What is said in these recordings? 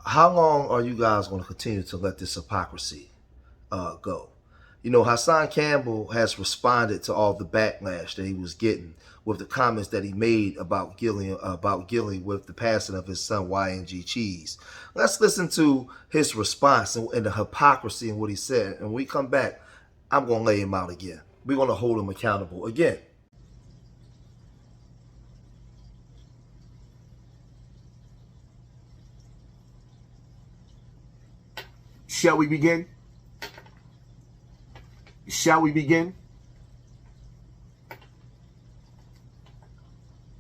how long are you guys going to continue to let this hypocrisy go? You know, Hassan Campbell has responded to all the backlash that he was getting with the comments that he made about Gilly with the passing of his son YNG Cheese. Let's listen to his response and the hypocrisy and what he said. And when we come back, I'm going to lay him out again. We're going to hold him accountable again. Shall we begin? Shall we begin?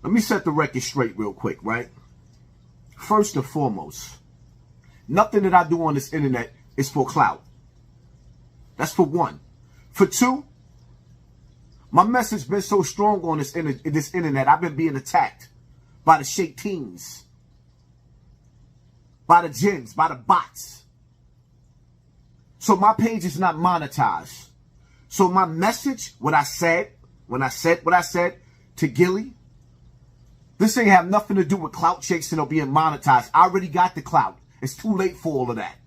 Let me set the record straight real quick, right? First and foremost, nothing that I do on this internet is for clout. That's for one. For two, my message been so strong on this internet, I've been being attacked by the shaitans, by the jinns, by the bots. So my page is not monetized. So my message, what I said, when I said what I said to Gilly, this ain't have nothing to do with clout chasing or being monetized. I already got the clout. It's too late for all of that.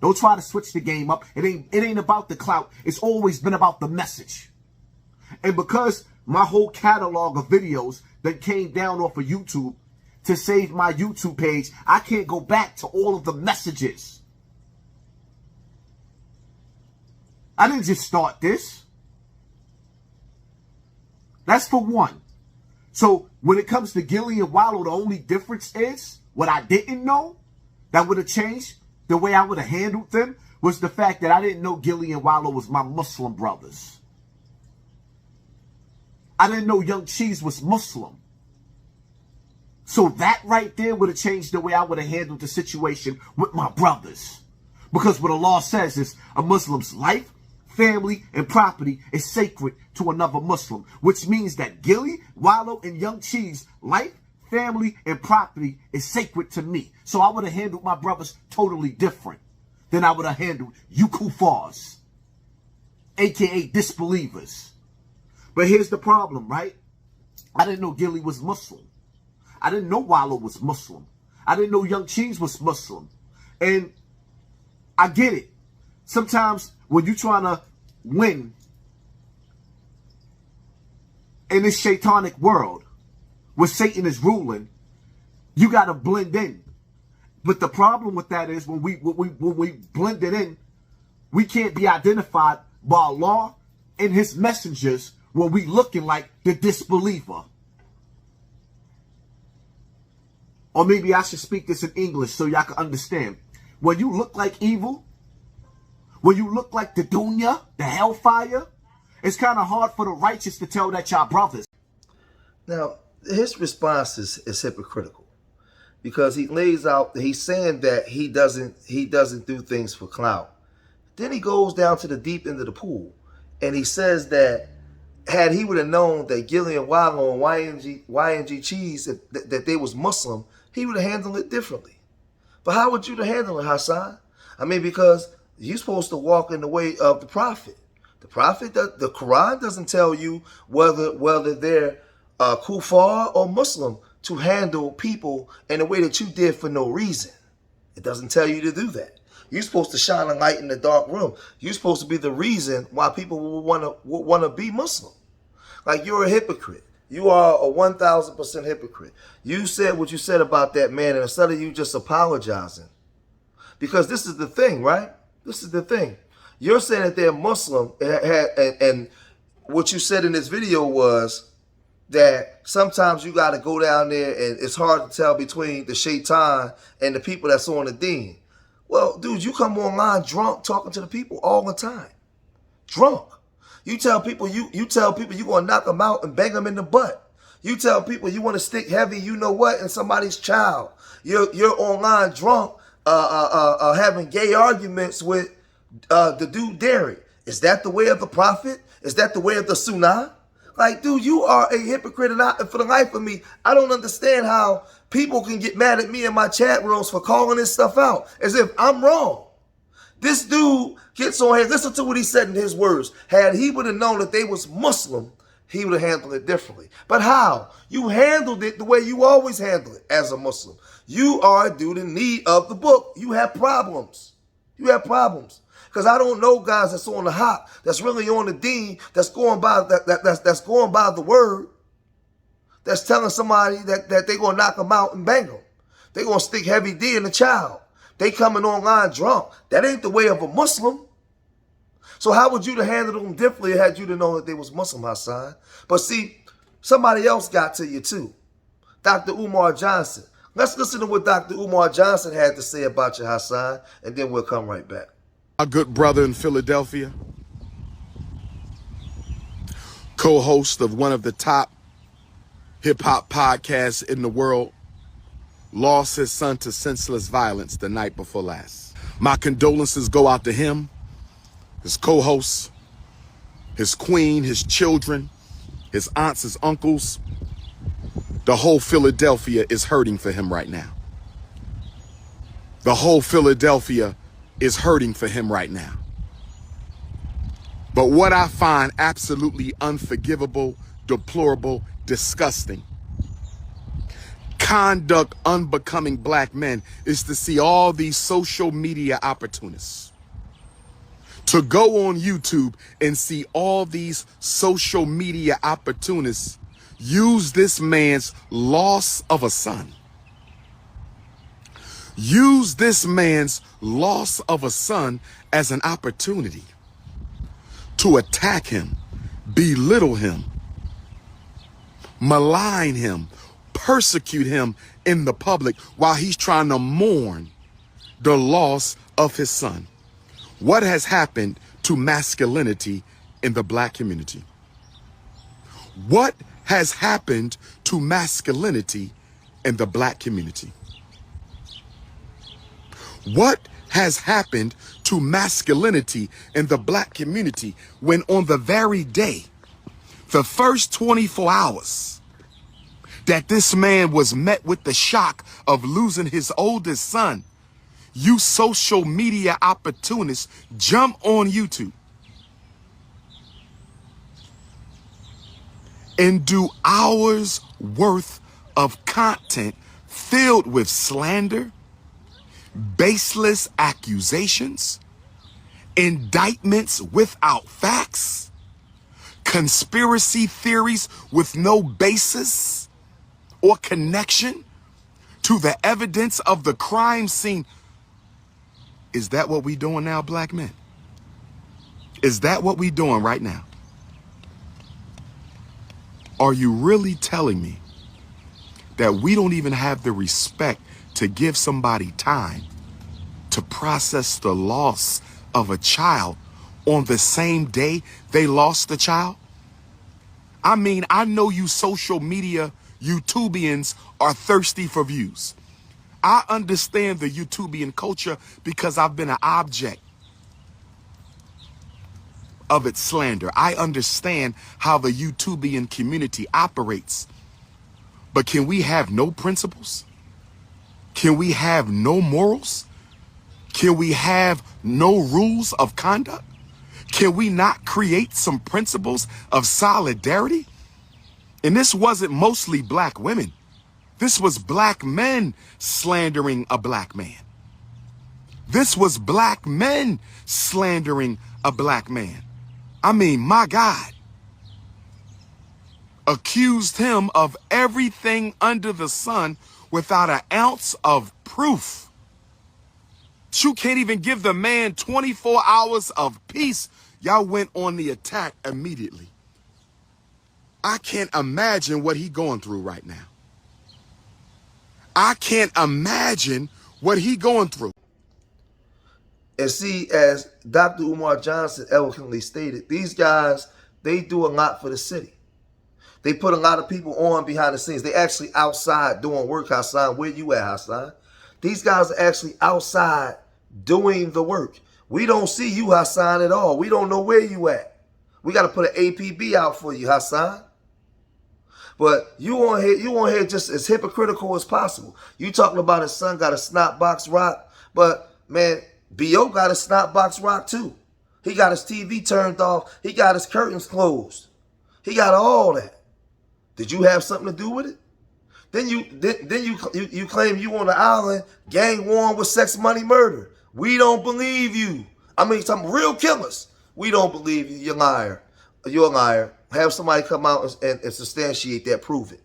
Don't try to switch the game up. It ain't about the clout. It's always been about the message. And because my whole catalog of videos that came down off of YouTube to save my YouTube page, I can't go back to all of the messages. I didn't just start this. That's for one. So when it comes to Gilly and Wallow, the only difference is what I didn't know that would have changed the way I would have handled them was the fact that I didn't know Gilly and Wallow was my Muslim brothers. I didn't know Young Cheese was Muslim. So that right there would have changed the way I would have handled the situation with my brothers. Because what the law says is a Muslim's life, family, and property is sacred to another Muslim, which means that Gilly, Wallow, and Young Cheese, life, family, and property is sacred to me. So I would have handled my brothers totally different than I would have handled you kuffars, aka disbelievers. But here's the problem, right? I didn't know Gilly was Muslim. I didn't know Wallow was Muslim. I didn't know Young Cheese was Muslim. And I get it. Sometimes when you're trying to win in this shaitanic world where Satan is ruling, you got to blend in. But the problem with that is when we blend it in, we can't be identified by Allah and his messengers when we looking like the disbeliever. Or maybe I should speak this in English so y'all can understand. When you look like evil, when you look like the dunya, the hellfire, it's kind of hard for the righteous to tell that y'all brothers. Now, his response is hypocritical because he lays out, he's saying that he doesn't do things for clout. Then he goes down to the deep end of the pool and he says that had he would have known that Gilly and Wallow and YNG Cheese, that they was Muslim, he would have handled it differently. But how would you handle it, Hassan? I mean, because you're supposed to walk in the way of the Prophet. The Prophet, the Quran doesn't tell you whether they're kuffar or Muslim to handle people in a way that you did for no reason. It doesn't tell you to do that. You're supposed to shine a light in the dark room. You're supposed to be the reason why people will want to be Muslim. Like, you're a hypocrite. You are a 1,000% hypocrite. You said what you said about that man, and instead of you just apologizing, because this is the thing, right? This is the thing. You're saying that they're Muslim, and what you said in this video was that sometimes you got to go down there, and it's hard to tell between the shaitan and the people that's on the deen. Well, dude, you come online drunk talking to the people all the time. Drunk. You tell people you gonna knock them out and bang them in the butt. You tell people you want to stick heavy, you know what, in somebody's child. You're online drunk, having gay arguments with the dude Derek. Is that the way of the Prophet? Is that the way of the Sunnah? Like, dude, you are a hypocrite, and for the life of me, I don't understand how people can get mad at me in my chat rooms for calling this stuff out as if I'm wrong. This dude gets on here. Listen to what he said in his words. Had he would have known that they was Muslim, he would have handled it differently. But how? You handled it the way you always handle it as a Muslim. You are a dude in need of the book. You have problems. You have problems. Because I don't know guys that's on the hop, that's really on the deen, that's going by that's going by the word, that's telling somebody that they're gonna knock them out and bang them. They're gonna stick heavy D in the child. They coming online drunk. That ain't the way of a Muslim. So how would you have handled them differently had you to know that they was Muslim, Hassan? But see, somebody else got to you too. Dr. Umar Johnson. Let's listen to what Dr. Umar Johnson had to say about you, Hassan, and then we'll come right back. Our good brother in Philadelphia, co-host of one of the top hip-hop podcasts in the world, lost his son to senseless violence the night before last. My condolences go out to him, his co-hosts, his queen, his children, his aunts, his uncles. The whole Philadelphia is hurting for him right now. The whole Philadelphia is hurting for him right now. But what I find absolutely unforgivable, deplorable, disgusting, conduct unbecoming black men is to see all these social media opportunists, to go on YouTube and see all these social media opportunists use this man's loss of a son, use this man's loss of a son as an opportunity to attack him, belittle him, malign him, persecute him in the public while he's trying to mourn the loss of his son. What has happened to masculinity in the black community? What has happened to masculinity in the black community? What has happened to masculinity in the black community when on the very day, the first 24 hours that this man was met with the shock of losing his oldest son, you social media opportunists jump on YouTube and do hours worth of content filled with slander, baseless accusations, indictments without facts, conspiracy theories with no basis or connection to the evidence of the crime scene. Is that what we doing now, black men? Is that what we doing right now? Are you really telling me that we don't even have the respect to give somebody time to process the loss of a child on the same day they lost the child? I mean, I know you social media YouTubians are thirsty for views. I understand the YouTubian culture because I've been an object of its slander. I understand how the YouTubian community operates. But can we have no principles? Can we have no morals? Can we have no rules of conduct? Can we not create some principles of solidarity? And this wasn't mostly black women. This was black men slandering a black man. This was black men slandering a black man. I mean, my God. Accused him of everything under the sun without an ounce of proof. You can't even give the man 24 hours of peace. Y'all went on the attack immediately. I can't imagine what he going through right now. I can't imagine what he going through. And see, as Dr. Umar Johnson eloquently stated, these guys, they do a lot for the city. They put a lot of people on behind the scenes. They actually outside doing work, Hassan. Where you at, Hassan? These guys are actually outside doing the work. We don't see you, Hassan, at all. We don't know where you at. We got to put an APB out for you, Hassan. But you on here just as hypocritical as possible. You talking about his son got a snot box rock, but man, B.O. got a snot box rock too. He got his TV turned off. He got his curtains closed. He got all that. Did you have something to do with it? Then you claim you on the island, gang warring with sex, money, murder. We don't believe you. I mean, some real killers. We don't believe you. You're a liar. You're a liar. Have somebody come out and substantiate that, prove it.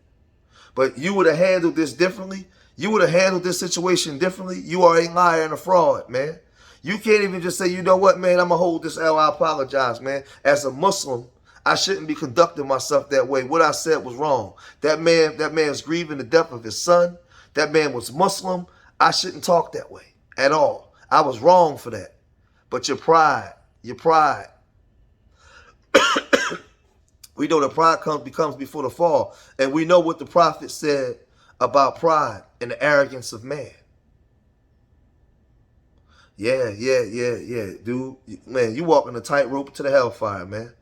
But you would have handled this differently. You would have handled this situation differently. You are a liar and a fraud, man. You can't even just say, you know what, man, I'm going to hold this L. I apologize, man. As a Muslim, I shouldn't be conducting myself that way. What I said was wrong. That man's grieving the death of his son. That man was Muslim. I shouldn't talk that way at all. I was wrong for that. But your pride. We know the pride becomes before the fall. And we know what the prophet said about pride and the arrogance of man. Yeah. Dude, man, you walking a tightrope to the hellfire, man.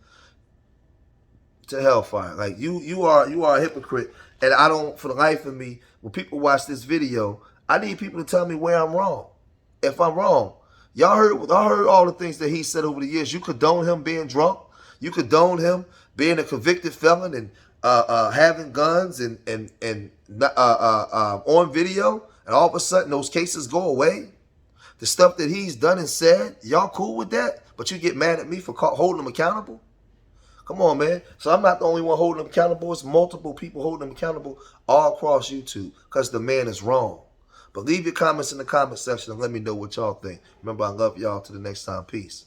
To hellfire. Like you are a hypocrite. And I don't, for the life of me, when people watch this video, I need people to tell me where I'm wrong. If I'm wrong. I heard all the things that he said over the years. You condone him being drunk. You condone him being a convicted felon and having guns and on video, and all of a sudden those cases go away. The stuff that he's done and said, y'all cool with that? But you get mad at me for holding him accountable? Come on, man. So I'm not the only one holding him accountable. It's multiple people holding him accountable all across YouTube because the man is wrong. But leave your comments in the comment section and let me know what y'all think. Remember, I love y'all. Till the next time. Peace.